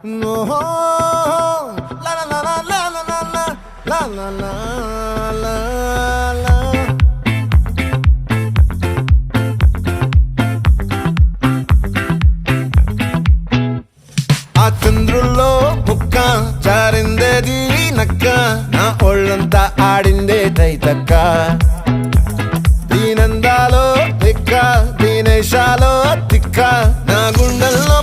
ఓహో లా లా లా లా లా లా లా లా లా లా లా. ఆ చంద్రుల్లో ముక్క జారిందేది నక్క, నా ఒళ్ళంతా ఆడిందే తైతక్క. దీనందాలో తిక్క, దీనేశాలో తిక్క, నా గుండెల్లో